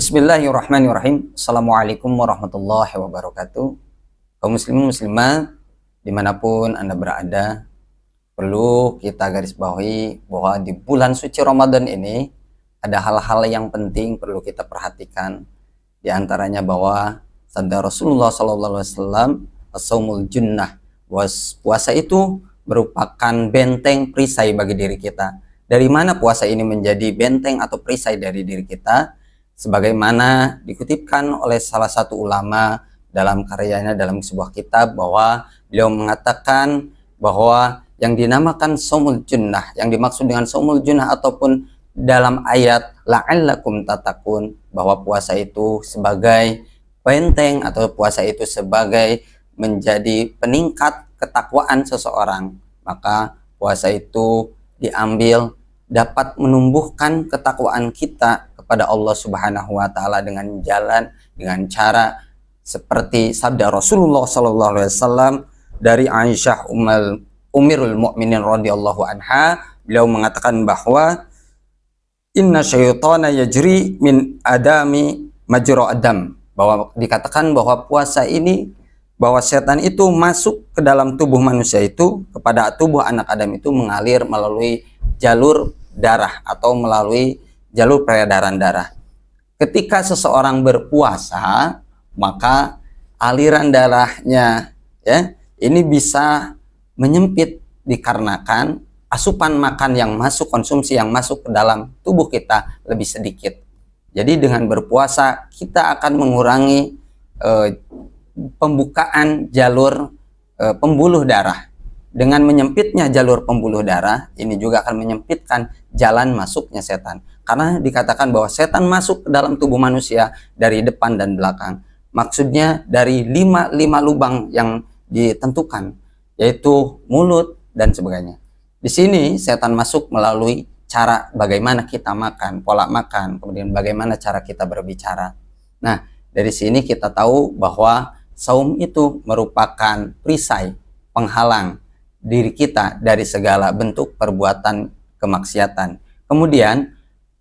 Bismillahirrahmanirrahim. Assalamualaikum warahmatullahi wabarakatuh. Kaum muslimin muslimat dimanapun Anda berada, perlu kita garis bawahi bahwa di bulan suci Ramadan ini ada hal-hal yang penting perlu kita perhatikan. Di antaranya bahwa sabda Rasulullah SAW, as-saumul junnah, bahwa puasa itu merupakan benteng perisai bagi diri kita. Dari mana puasa ini menjadi benteng atau perisai dari diri kita? Sebagaimana dikutipkan oleh salah satu ulama dalam karyanya dalam sebuah kitab, bahwa beliau mengatakan bahwa yang dinamakan shaumul junnah, yang dimaksud dengan shaumul junnah ataupun dalam ayat la'allakum tatakun, bahwa puasa itu sebagai benteng atau puasa itu sebagai menjadi peningkat ketakwaan seseorang. Maka puasa itu diambil dapat menumbuhkan ketakwaan kita kepada Allah Subhanahu wa taala dengan cara seperti sabda Rasulullah sallallahu alaihi wasallam dari Aisyah Ummirul Mukminin radhiyallahu anha. Beliau mengatakan bahwa inna syaitana yajri min adami majra adam, bahwa dikatakan bahwa puasa ini, bahwa setan itu masuk ke dalam tubuh manusia itu, kepada tubuh anak Adam itu mengalir melalui jalur darah atau melalui jalur peredaran darah. Ketika seseorang berpuasa, maka aliran darahnya ini bisa menyempit dikarenakan asupan makan yang masuk, konsumsi yang masuk ke dalam tubuh kita lebih sedikit. Jadi dengan berpuasa kita akan mengurangi pembukaan jalur pembuluh darah. Dengan menyempitnya jalur pembuluh darah, ini juga akan menyempitkan jalan masuknya setan. Karena dikatakan bahwa setan masuk ke dalam tubuh manusia dari depan dan belakang. Maksudnya dari lima lubang yang ditentukan, yaitu mulut dan sebagainya. Di sini setan masuk melalui cara bagaimana kita makan, pola makan, kemudian bagaimana cara kita berbicara. Nah, dari sini kita tahu bahwa saum itu merupakan perisai, penghalang diri kita dari segala bentuk perbuatan kemaksiatan. Kemudian,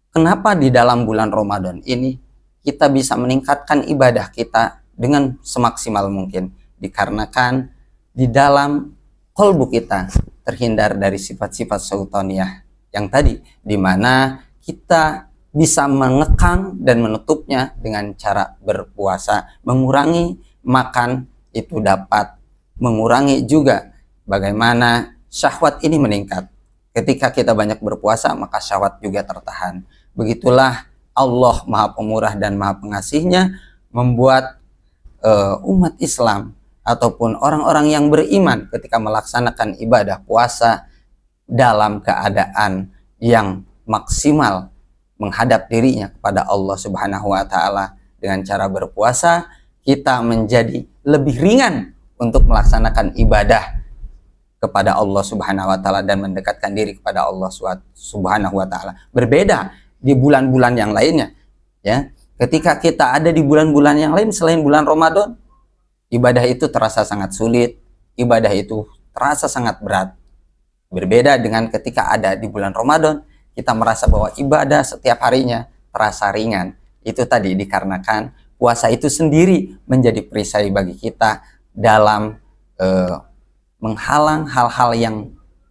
kenapa di dalam bulan Ramadan ini kita bisa meningkatkan ibadah kita dengan semaksimal mungkin? Dikarenakan di dalam qalbu kita terhindar dari sifat-sifat syaitaniyah yang tadi, di mana kita bisa mengekang dan menutupnya dengan cara berpuasa, mengurangi makan itu dapat mengurangi juga bagaimana syahwat ini meningkat. Ketika kita banyak berpuasa, maka syahwat juga tertahan. Begitulah Allah Maha Pemurah dan Maha Pengasihnya membuat umat Islam ataupun orang-orang yang beriman ketika melaksanakan ibadah puasa dalam keadaan yang maksimal menghadap dirinya kepada Allah Subhanahu wa taala. Dengan cara berpuasa, kita menjadi lebih ringan untuk melaksanakan ibadah kepada Allah Subhanahu wa taala dan mendekatkan diri kepada Allah Subhanahu wa taala. Berbeda di bulan-bulan yang lainnya, ya. Ketika kita ada di bulan-bulan yang lain selain bulan Ramadan, ibadah itu terasa sangat sulit, ibadah itu terasa sangat berat. Berbeda dengan ketika ada di bulan Ramadan, kita merasa bahwa ibadah setiap harinya terasa ringan. Itu tadi dikarenakan puasa itu sendiri menjadi perisai bagi kita dalam menghalang hal-hal yang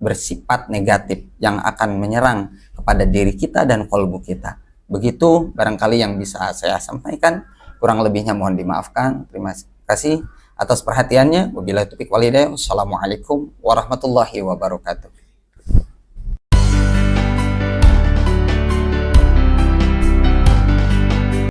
bersifat negatif yang akan menyerang kepada diri kita dan kolbu kita. Begitu barangkali yang bisa saya sampaikan. Kurang lebihnya mohon dimaafkan. Terima kasih atas perhatiannya. Wabillahi taufiq wal hidayah. Wassalamualaikum warahmatullahi wabarakatuh.